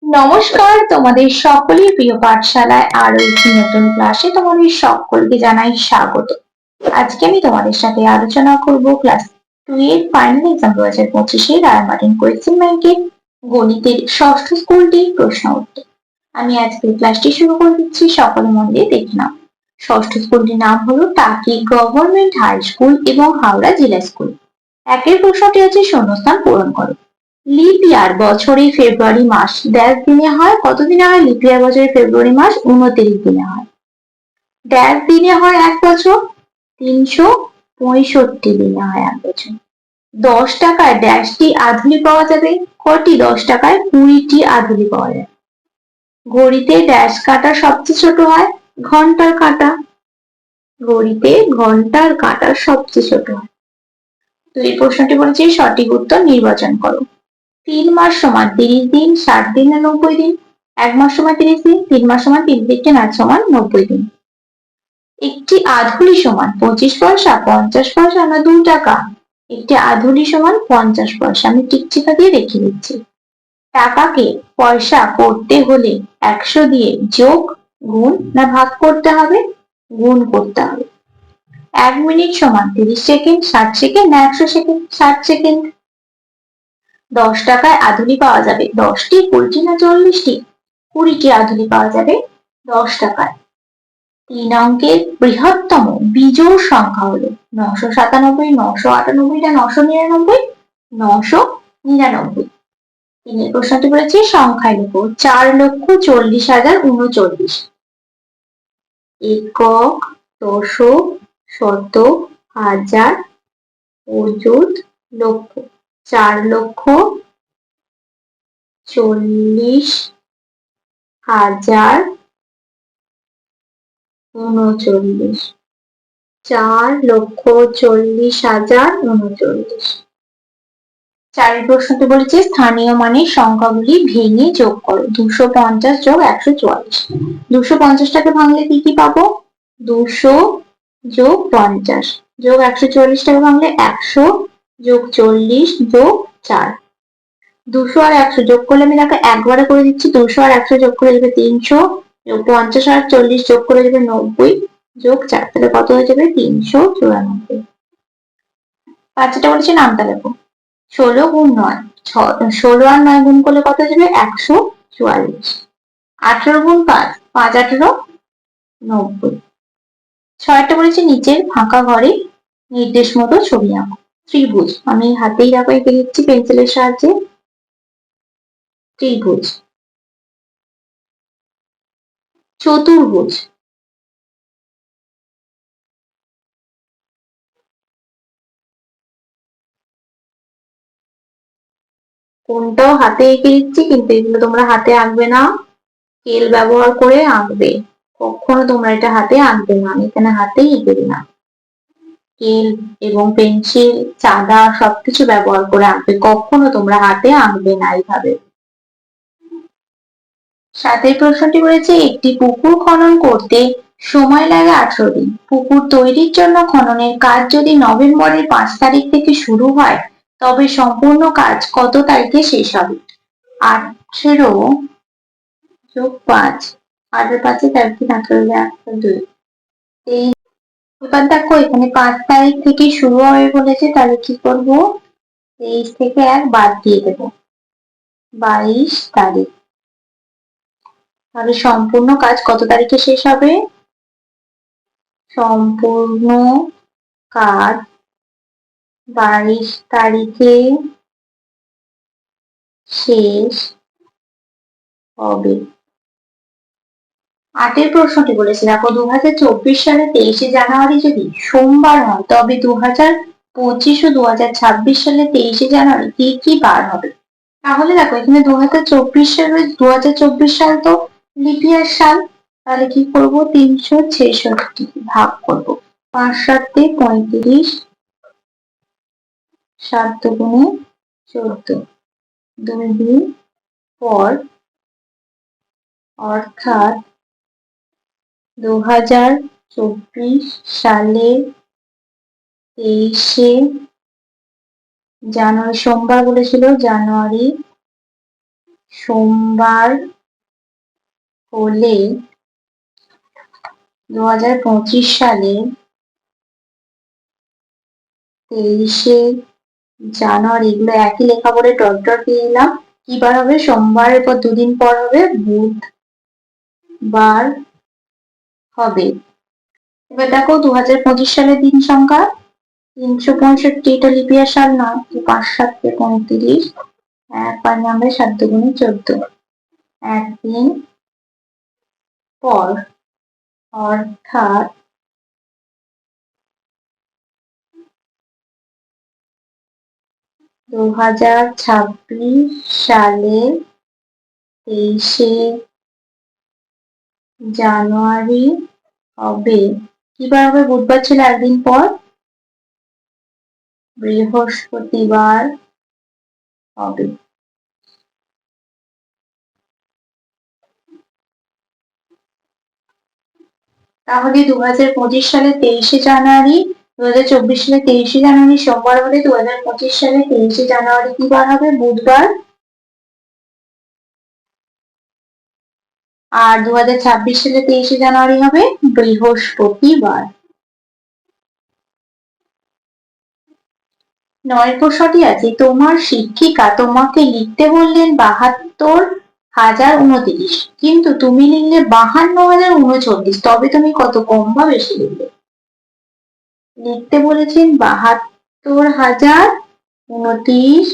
নমস্কার, তোমাদের সকলের প্রিয় পাঠশালায় আরো একটি নতুন ক্লাসে তোমাদের সকলকে জানাই স্বাগত। আজকে আমি তোমাদের সাথে আলোচনা করব ক্লাস 2 এর ফাইনাল এক্সাম 2025 রায়মার্টিন কোয়েশ্চেন ব্যাংকের গণিতের ষষ্ঠ স্কুলটি প্রশ্ন উত্তর। আমি আজকে ক্লাসটি শুরু করে দিচ্ছি, সকলে মন দিয়ে দেখে নাও। ষষ্ঠ স্কুলটির নাম হলো টাকি গভর্নমেন্ট হাই স্কুল এবং হাওড়া জেলা স্কুল। একের প্রশ্নটি হচ্ছে শূন্যস্থান পূরণ করো। লিপ ইয়ার বছরে ফেব্রুয়ারি মাস ড্যাশ দিনে হয়, কত দিনে হয়? লিপ ইয়ার বছরে ফেব্রুয়ারি মাস 29 দিনে হয়। ড্যাশ দিনে হয় এক বছর? 365 দিনে হয় এক বছর। 10 টাকায় ড্যাশটি আধুলি পাওয়া যাবে? কটি? 10 টাকায় 20টি আধুলি পাওয়া যাবে। ঘড়িতে ড্যাশ কাঁটা সবচেয়ে ছোট হয়? ঘন্টার কাঁটা। ঘড়িতে ঘন্টার কাঁটা সবচেয়ে ছোট হয়। তো এই প্রশ্নটি বলেছে সঠিক উত্তর নির্বাচন করো। 3 মাস সমান 30 দিন, 60 দিন না 90 দিন? 1 মাস সমান 30 দিন, 3 মাস সমান 30 দিন, মাস সমান 90 দিন। একটি আধুলি সমান 25 পয়সা, 50 পয়সা না 2 টাকা? একটি আধুলি সমান 50 পয়সা। আমি টিকচিকা দিয়ে রেখে দিচ্ছি। টাকাকে পয়সা করতে হলে 100 দিয়ে যোগ, গুণ না ভাগ করতে হবে? গুণ করতে হবে। 1 মিনিট সমান 30 সেকেন্ড, 60 সেকেন্ড না 100 সেকেন্ড? 60 সেকেন্ড। 10 টাকায় আধুলি পাওয়া যাবে 10টি, 20টি না 40টি? 20টি আধুলি পাওয়া যাবে 10 টাকায়। 3 অঙ্কের বৃহত্তম বিজোড় সংখ্যা হলো 997, 998 না 999? 999। তিনের প্রশ্নটি বলেছি সংখ্যায় লেখো 4,40,039। একক, দশক, শতক, হাজার, অযুত, লক্ষ। 4,40,039। 4,40,039। চারের প্রশ্নটি বলেছে স্থানীয় মানের সংখ্যাগুলি ভেঙে যোগ করো। 250 যোগ 144। 250টাকে ভাঙলে কি কি পাবো? 200 যোগ 50 যোগ 144টাকে ভাঙলে 100 যোগ 40 যোগ 4। 200 আর 100 যোগ করলে আমি তাকে একবারে করে দিচ্ছি। 200 আর 100 যোগ করে যাবে 300, যোগ 50 আর 40 যোগ করে যাবে 90, যোগ 4। তাহলে কত হয়ে যাবে? 394। বাচ্চাটা বলেছে নামটা লেখো। 16 গুণ 9, 16 আর 9 গুণ করলে কত হয়ে যাবে? 144। 18 গুণ 5, 5 18 90। 6টা বলেছে নিচের ফাঁকা ঘরে নির্দেশ মতো ছবি আঁকো। ত্রিভুজ, আমি হাতেই দেখো এঁকে দিচ্ছি পেন্সিলের সাহায্যে। ত্রিভুজ। চতুর্ভুজ। কোনটাও হাতে এঁকে দিচ্ছি, কিন্তু এগুলো তোমরা হাতে আঁকবে না, স্কেল ব্যবহার করে আঁকবে। কখনো তোমরা এটা হাতে আঁকবে না, আমি এখানে হাতেই এঁকে দিলাম। স্কেল এবং পেন্সিল, চাঁদা সবকিছু ব্যবহার করে আঁকবে, কখনো তোমরা হাতে আঁকবে না এইভাবে। 7 প্রশ্নটি বলেছে একটি পুকুর খনন করতে সময় লাগে 18 দিন। পুকুর তৈরির জন্য খননের কাজ যদি নভেম্বরের 5 তারিখ থেকে শুরু হয়, তবে সম্পূর্ণ কাজ কত তারিখে শেষ হবে? 18 যোগ 5, 8 5 13, 18 2। এবার দেখো এখানে 5 তারিখ থেকে শুরু হবে বলেছে, তাহলে কি করব? 23 থেকে 1 বাদ দিয়ে দেব, 22 তারিখ। তাহলে সম্পূর্ণ কাজ কত তারিখে শেষ হবে? সম্পূর্ণ কাজ 22 তারিখে শেষ হবে। 8 প্রশ্নটি বলেছে দেখো 2024 সালে 23শে জানুয়ারি যদি সোমবার হয়, তবে 2025 ও 2026 সালে 23শে জানুয়ারি কি কি বার হবে? তাহলে দেখো এখানে 2024 সালে 2024 সাল তো লিপ ইয়ার সাল, তাহলে কি করব? 366 ভাগ করব 5 7 35, 7 দুগুণে 14, 2 দিন পর, অর্থাৎ 2024 সালের 23শে জানুয়ারি, সোমবার বলেছিল, জানুয়ারি সোমবার হলে 2025 সালে 23শে জানুয়ারি, এগুলো একই লেখাপড়ে ডট ডট দিয়ে দিলাম। কি বার হবে? সোমবারের পর দুদিন পর হবে বুধবার হবে। এবার দেখো 2025 সালের দিন সংখ্যা 365, এটা লিপিয়ার সাল নয়, 5 7 35, 1 5 নামবে 7 2 14, একদিন পর, অর্থাৎ 2026 সালের 23শে জানুয়ারি হবে। কিবার হবে? বুধবার ছিল একদিন পর, বৃহস্পতিবার হবে। তাহলে 2025 সালে 23শে জানুয়ারি, 2024 সালে 23শে জানুয়ারি সোমবার হলে 2025 সালে 23শে জানুয়ারি কি বার হবে? বুধবার। আর 2026 সালে 23শে জানুয়ারি হবে বৃহস্পতিবার। 9 প্রশ্নটি আছে, তোমার শিক্ষিকা তোমাকে লিখতে বললেন 72,029, কিন্তু তুমি লিখলে 52,039, তবে তুমি কত কম বা বেশি লিখলে? লিখতে বলেছেন 72,029,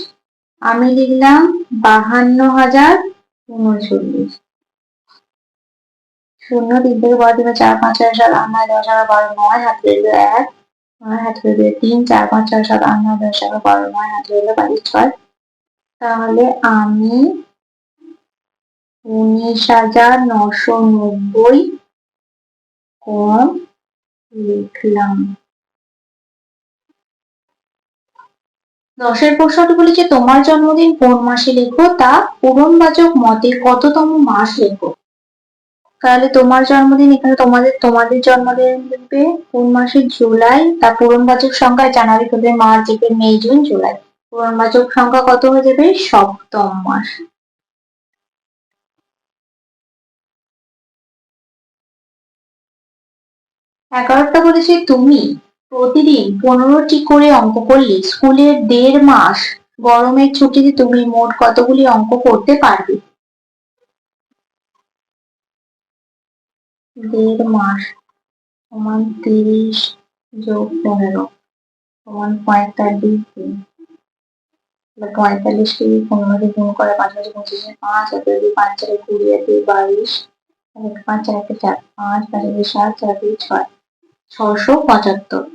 আমি লিখলাম 52,039। শূন্য 3 থেকে বড় দিবে 4 5 6 7 8 9 10 11 12 9, হাত রইল 1, 9 হাত রইল 3 4 5 6 7 8 9 10 11 12 9, হাত রইল 6। তাহলে আমি 19,990 কম লিখলাম। 10 প্রশ্নটি বলেছে তোমার জন্মদিন কোন মাসে, লেখো তা পূরণবাচক মতে কততম মাস লেখো। তাহলে তোমার জন্মদিন, এখানে তোমাদের জন্মদিন লিখবে কোন মাসে? জুলাই। তার পূরণবাচক সংখ্যায় January February March April May June July, পূরণবাচক সংখ্যা কত হয়ে যাবে? সপ্তম মাস। 11টা বলেছে তুমি প্রতিদিন 15টি করে অঙ্ক করলে স্কুলের 1.5 মাস গরমের ছুটিতে তুমি মোট কতগুলি অঙ্ক করতে পারবে? 1.5 মাস সমান 30 যোগ 15 সমান 45 দিন। 45 কে 15 দিয়ে গুণ করে 5 5 25, 5 আর 2 5 4 20 আর 2 22, 5 4 4 5 5 7 4 2 6, 675।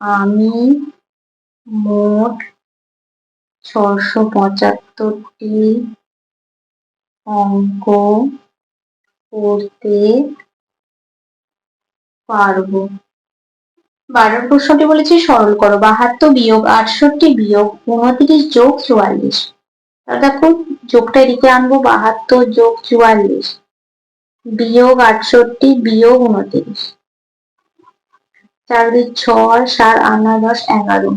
আমি মোট 675টি অঙ্ক করতে পারবো। 12 প্রশ্নটি বলেছে সরল করো 72 বিয়োগ 68 বিয়োগ 29 যোগ 44। দেখো যোগটা এদিকে আনবো, 72 যোগ 44 বিয়োগ 68 বিয়োগ 29, 4 2 6 7 8 9 10 11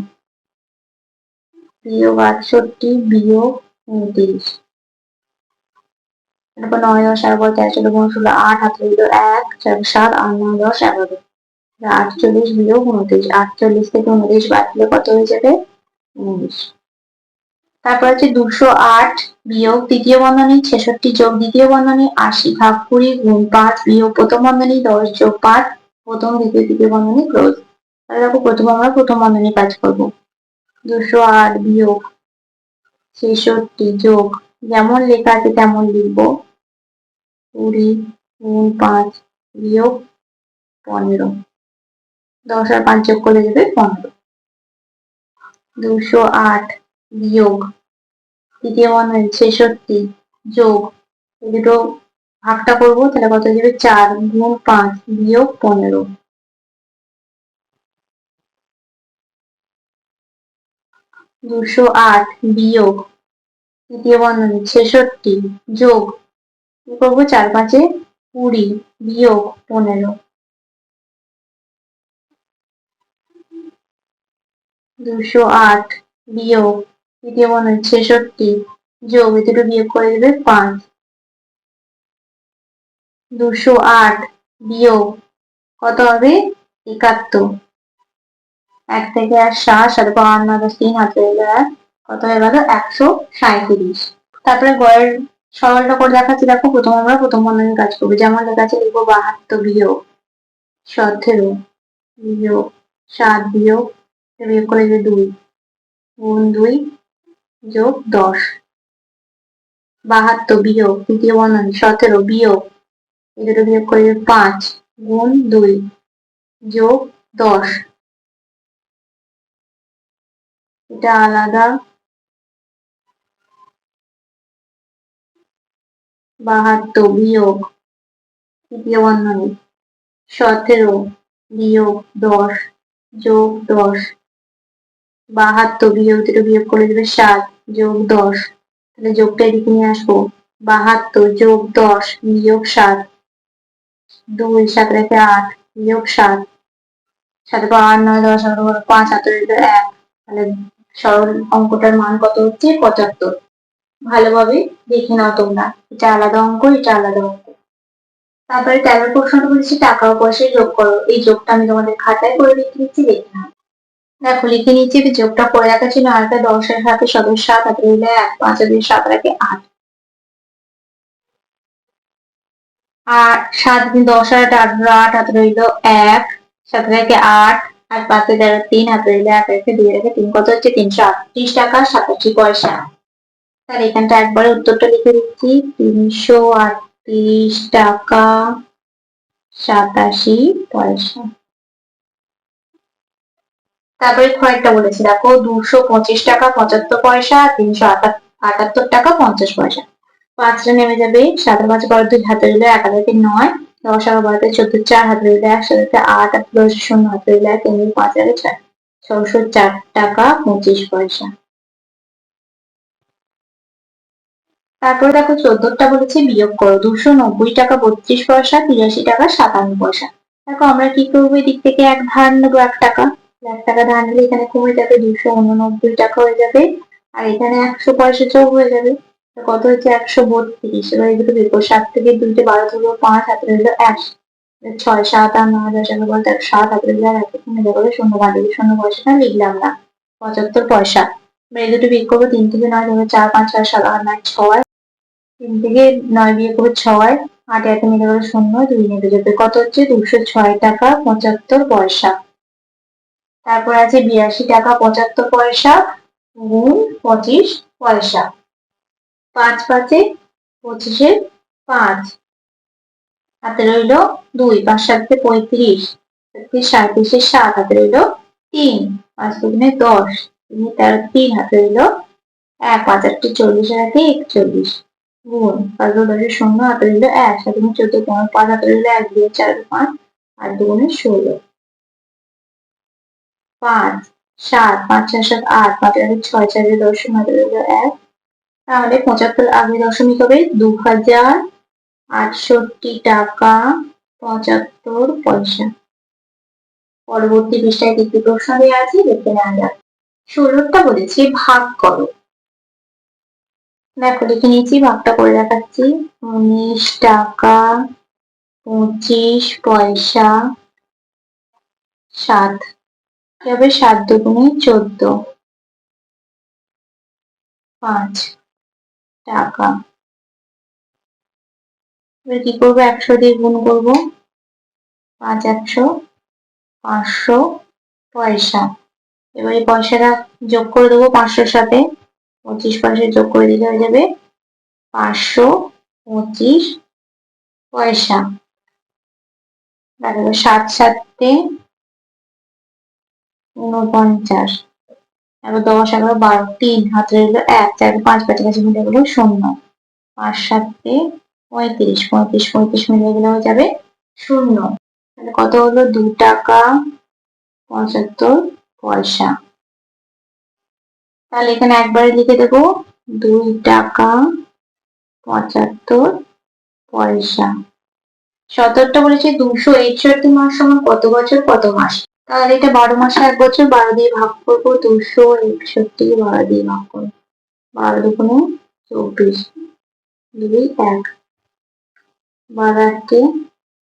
বিয়োগ 68 বিয়োগ 29, তারপর 9 10 11 13 14 15 16 8 হাত রইল 1 4 7 8 9 10 11, 48 বিয়োগ 29, 48 থেকে 29 বাদ দিলে কত হয়ে যাবে? 19। তারপর হচ্ছে 208 বিয়োগ তৃতীয় বন্ধনী 66 যোগ দ্বিতীয় বন্ধনী 80 ভাগ 20 গুণ 5 বিয়োগ প্রথম বন্ধনী 10 যোগ 5 প্রথম দ্বিতীয় তৃতীয় বন্ধনী ক্লোজ। তাহলে দেখো প্রথম আমরা প্রথম বন্ধনী কাজ করবো। 208 বিয়োগ 66 যোগ যেমন লেখা আছে তেমন লিখবো, 20 গুণ 5 বিয়োগ 15, 10 আর 5 যোগ করে দেবে 15। 208 বিয়োগ তৃতীয় বন্ধনী 66 যোগ এই দুটো ভাগটা করবো, তাহলে কত যাবে? 4 গুণ 5 বিয়োগ 15। 208 বিয়োগ তৃতীয় বন্ধনী 66 যোগ কি করবো? 4 5 20 বিয়োগ 15। 208 বিয়োগ তৃতীয় বন্ধনী 66 যোগ এই দুটো বিয়োগ করে দেবে 5। 208 বিয়োগ কত হবে 71। 1 থেকে আর 7, 7 5 9 10 3 হাতে রইল 1, কত হয়ে গেল 137। তারপরে গড়ের সরলটা করে দেখাচ্ছি। দেখো প্রথম আমরা প্রথম বন্ধনীর কাজ করবো, যেমন লেখা আছে লিখবো 72 বিয়োগ 17 বিয়োগ 7 বিয়োগ বিয়োগ করে দেবে 2 গুণ 2 যোগ 10। 72 বিয়োগ তৃতীয় বন্ধনী 17 বিয়োগ এই দুটো বিয়োগ করে দেবে 5 গুণ 2 যোগ 10। এটা আলাদা। 72 বিয়োগ তৃতীয় বন্ধনী 17 বিয়োগ 10 যোগ 10। 72 বিয়োগ দুটো বিয়োগ করে দেবে 7 যোগ 10। তাহলে যোগটা এদিকে নিয়ে আসবো। 72 যোগ 10 বিয়োগ 7, 2 7 রেখে 8 বিয়োগ 7, 7 8 9 10 11 5 হাতে রইল 1। তাহলে সরল অঙ্কটার মান কত হচ্ছে 75। ভালোভাবে দেখে নাও তোমরা, এটা আলাদা অঙ্ক, এটা আলাদা অঙ্ক। তারপরে 13 প্রশ্নটা বলেছি টাকা ও পয়সা যোগ করো। এই যোগটা আমি তোমাদের খাতায় করে লিখে দিচ্ছি, দেখে নাও। দেখো লিখে নিচ্ছি, যোগটা করে রাখা ছিল। আর 10 এর সাথে 7 7 হাতে রইল 1, 5 দিয়ে 7 রাখে 8, আর 7 10 আর 8 8 হাতে রইল 1, 7 রেখে 8 আর 5 দ্বারা 3 হাতে রইল 1 রেখে 2 রেখে 3, কত হচ্ছে 338 টাকা 87 পয়সা। তাহলে এখানটা একবারে উত্তরটা লিখে দিচ্ছি, 338 টাকা 87 পয়সা। তারপরে কয়েকটা বলেছি, দেখো 225 টাকা 75 পয়সা, 378 টাকা 50 পয়সা। 5টা নেমে যাবে, 7 5 12 2 হাতে রইল 1 হাতে 9, 10 আর 12 14 4 হাতে রইল 1, 7 8 আর 10 0 হাতে রইল 1, 3 5 আর 4 604 টাকা 25 পয়সা। তারপরে দেখো 14টা বলেছে বিয়োগ করো, 290 টাকা 32 পয়সা 83 টাকা 57 পয়সা। দেখো আমরা কি করবো, এদিক থেকে এক ধার নেবো 1 টাকা, 1 টাকা ধার নিলে এখানে কমে যাবে 289 টাকা হয়ে যাবে, আর এখানে 100 পয়সা যোগ হয়ে যাবে, কত হচ্ছে 132। এবার এগুলো বের করো, 7 থেকে 2 তে 12 ধরবো 5 হাতে রইল 1, 6 7 আর 9 10 11 12 13 7 হাতে রইল 1, কমে যাবে 0 বাদ দিলে 0 পয়সাটা লিখলাম না, 75 পয়সা। এবার এই দুটো বিয়োগ করবো, 3 থেকে 9 যাবে 4 5 6 7 8 9 6, 3 থেকে 9 বিয়োগ করবো 6, 8 1 মিলে গেল 0, 2 নেমে যাবে, কত হচ্ছে 206 টাকা 75 পয়সা। তারপর আছে 82 টাকা 75 পয়সা গুণ 25 পয়সা। 5 5 25 5 হাতে রইল 2, 5 7 35, 37 7 হাতে রইল 3, 5 2 10, 3 13 3 হাতে রইল 1, 5 8 40 হাতে 41 গুণ 5 2 10 0 হাতে রইল 1, 7 14 15 5 হাতে রইল 1, 2 4 5 আর 2 16, 5 7 5 6 7 8 5 6 4 10 হাতে রইল 1। তাহলে 75 আগে দশমিক হবে 2068 টাকা 75 পয়সা। পরবর্তী পৃষ্ঠায় কি কি প্রশ্ন দেওয়া আছে দেখে নেওয়া যাক। 16টা বলেছে ভাগ করো। দেখো লিখে নিয়েছি, ভাগটা করে দেখাচ্ছি। 19 টাকা 25 পয়সা 7 হবে, 7 দুগুণে 14, 5 টাকা। এবার কি করবো, 100 দিয়ে গুণ করবো, 5 100 500 পয়সা। এবার এই পয়সাটা যোগ করে দেবো 500 সাথে, 25 পয়সা যোগ করে দিলে হয়ে যাবে 525 পয়সা। দেখো 7 7 49, এবার 10 11 12 3 হাতে রইল 1, 4 5 কাছাকাছি মিলে গেল 0, 5 7 35 35 35 মিলে গেলে হয়ে যাবে 0। তাহলে কত হলো 2 টাকা 75 পয়সা। তাহলে এখানে একবারে লিখে দেবো 2 টাকা 75 পয়সা। 17টা বলেছে 261 মাস সমান কত বছর কত মাস। তাহলে এটা 12 মাসে 1 বছর, 12 দিয়ে ভাগ করবো, 261 12 দিয়ে ভাগ করবো, 12 দুগুণে 24, 2 1, 12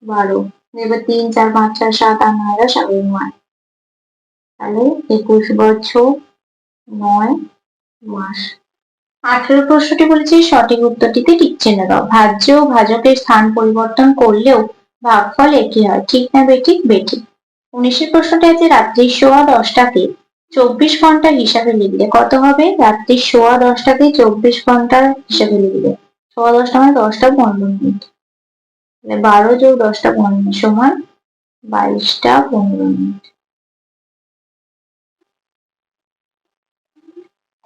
12, এবার 3 4 5 6 7 8 9 10 11 তাহলে 21 বছর 9 মাস। 18 প্রশ্নটি বলেছে সঠিক উত্তরটিতে টিক চিহ্ন দাও। ভাজ্য ও ভাজকের স্থান পরিবর্তন করলেও ভাগফল একই হয়, ঠিক না বেঠিক? বেঠিক। 19 প্রশ্নটি আছে রাত্রি 10:15টাকে 24 ঘন্টা হিসাবে লিখলে কত হবে? রাত্রি 10:15টাকে 24 ঘন্টা হিসাবে লিখলে 10:15 মানে 10টা 15 মিনিট, 12 যোগ 10টা 15 সমান 22টা 15 মিনিট।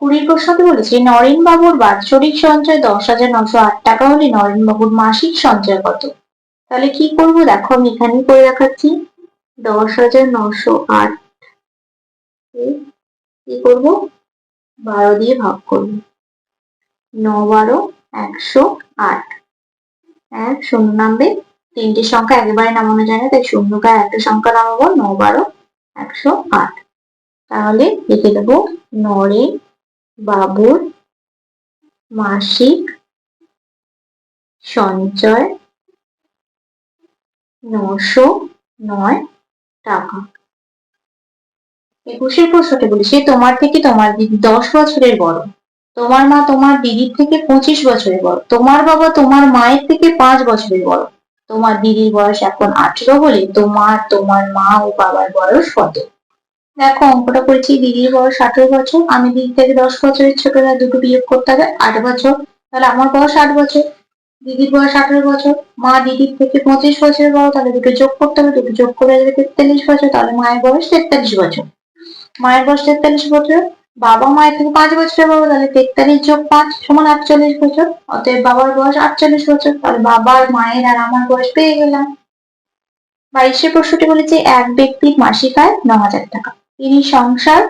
20 প্রশ্নটি বলেছে নরেন বাবুর বাৎসরিক সঞ্চয় 10,908 টাকা হলে নরেন বাবুর মাসিক সঞ্চয় কত? তাহলে কি করব দেখো, আমি এখানেই করে দেখাচ্ছি। 10,908 কি করব, 12 দিয়ে ভাগ করব। 9 12 108, 1 শূন্য নামবে, তিনটে সংখ্যা একেবারে নামানো যায় না, তাই শূন্যকে একটা সংখ্যা নামাবো। 9 12 108, তাহলে লিখে দেবো নরেন বাবুর মাসিক সঞ্চয় 909 টাকা। 21 প্রশ্নটি বলেছে তোমার থেকে তোমার দিদি 10 বছরের বড়, তোমার মা তোমার দিদির থেকে 25 বছরের বড়, তোমার বাবা তোমার মায়ের থেকে 5 বছরের বড়, তোমার দিদির বয়স এখন 18 হলে তোমার মা ও বাবার বয়স কত? দেখো অঙ্কটা করেছি, দিদির বয়স 18 বছর, আমি দিদি থেকে 10 বছরের ছোট, দুটো বিয়োগ করতে হবে, 8 বছর, তাহলে আমার বয়স 8 বছর, দিদির বয়স 18 বছর, মা দিদির থেকে 25 বছরের বড়, তাহলে দুটো যোগ করতে হবে, দুটো যোগ করে যাবে 43 বছর, তাহলে মায়ের বয়স 43 বছর। মায়ের বয়স 43 বছর, বাবা মায়ের থেকে 5 বছরের বড়, তাহলে 43 যোগ 5 সমান 48 বছর, অতএব বাবার বয়স 48 বছর, তাহলে বাবার মায়ের আর আমার বয়স পেয়ে গেলাম। 22 প্রশ্নটি বলেছে এক ব্যক্তির মাসিক আয় 9,000 টাকা, তিনি সংসার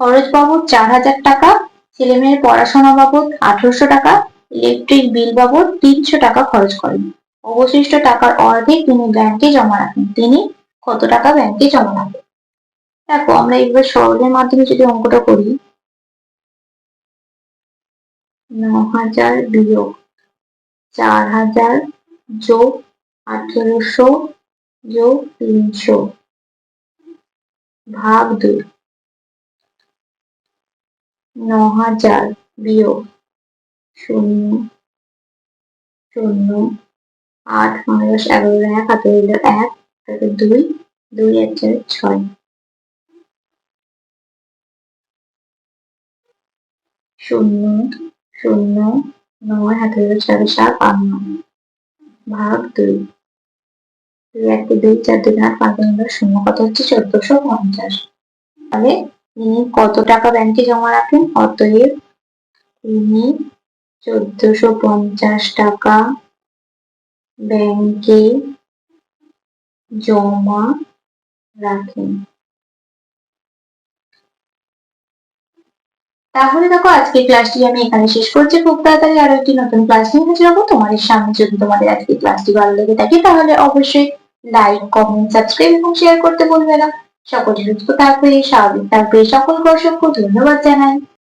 খরচ বাবদ 4,000 টাকা, ছেলে মেয়ের পড়াশোনা বাবদ 1800 টাকা, ইলেকট্রিক বিল বাবদ 300 টাকা খরচ করেন, অবশিষ্ট টাকার অর্ধেক তিনি ব্যাংকে জমা রাখেন, তিনি কত টাকা ব্যাংকে জমা রাখেন? দেখো আমরা এবার সরলের মাধ্যমে যদি অঙ্কটা করি, 9,000 বিয়োগ 4,000 যোগ 1800 যোগ 300 ভাগ 2, 9,000 বিয়োগ 0 0 8 9 10 11 1 হাতে 1 তারপর 2 2 1 4 6 0 0 9 হাতে 4 7 8 9 ভাগ 2 2 1 2 4 2 8 5 9 0 কত হচ্ছে 1450। তাহলে তিনি কত টাকা ব্যাংকে জমা রাখেন? অতএব তিনি 1450 টাকা ব্যাংকে জমা রাখেন। তাহলে দেখো আজকের ক্লাসটি আমি এখানে শেষ করছি, খুব তাড়াতাড়ি আরো একটি নতুন ক্লাস নিয়ে হাজির হবো তোমাদের সামনে। যদি তোমাদের আজকের ক্লাসটি ভালো লেগে থাকে তাহলে অবশ্যই লাইক কমেন্ট সাবস্ক্রাইব এবং শেয়ার করতে ভুলবে না। সকলে সুস্থ থাকবে, স্বাভাবিক থাকবে, সকলকে অসংখ্য ধন্যবাদ জানাই।